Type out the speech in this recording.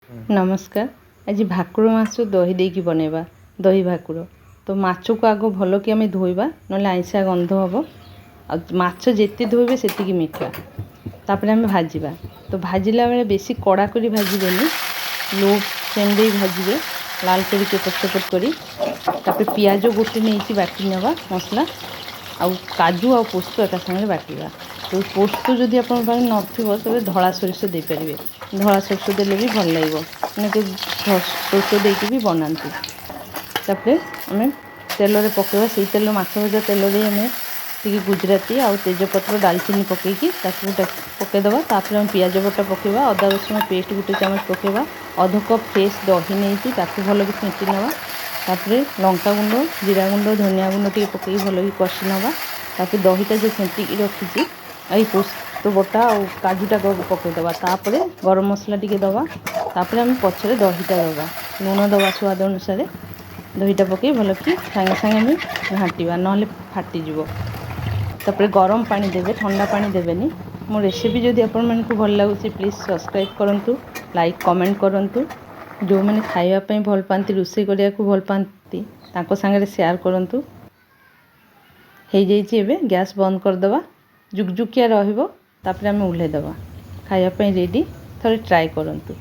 नमस्कार। आज भाकुर माछ दही देकी बनैबा दही भाकुर। तो माछ को आग भल कि आम धोइबा ना आइंसा गंध हम आ माछ जेते धोइबे सेतिकी मीठा। तापर आम भाजिबा। तो भाजिला बेले बेसी कड़ा करी भाजिबेनी, लो फ्लेम दे भाजिबे लाल करी चेपट चेपट करी। तापर पियाज गोटे नहीं बाटी नवा मसला आउ काजू आ पोस्त एका सामने बाटिबा। तो पोस्त जदि आप नथिबो तबे धला सोरिष दे पारिबे। धला सोरिष देले भी भल लागिबो। माने सोरिष देकी भी बनाती। तापर आम तेल रे पकेबा, सेई तेल माछ भजा तेल रे आम टिके गुजराती आउ तेजपत्र डालचीनी पकेकी ताकू पकेदबा। तापर आम पियाज बटा पकेबा, अदा रसुण पेस्ट गोटे चामच पकेबा, अध कप फ्रेश दही नहीं ताकू भल कि फेंटी नवा। तापर लंका गुंड, जीरा गुंड, धनिया गुंड टे पकई भल कि कषि नवा। तापर दहीटा जो फेंटिकी रखी आई पोस्त बटा और काजूटा पकईदबा। तापर गरम मसला टे दबा। तापर आम पछरे दहीटा दबा, लुण दबा स्वाद अनुसार। दहीटा पकई भल कि सांगे सांगे आम घाटिबा ना फाटीजिवो। तापर गरम पानी देबे, ठंडा पानी देबेनी। मो रेसिपी जदि आपण मानकु भल लागुछि प्लीज सब्सक्राइब करंतु, लाइक कमेंट करंतु। जो मैंने खाइबा पई भल पाती, रोषे करिया को भल पाती तांको संगे शेयर करंतु। हो जाइए एबे गैस बंद करदबा, जुकजुकिया रहिबो। तापर आम ओल्हे दबा, खाइबा पई रेडी। थोड़े ट्राई करंतु।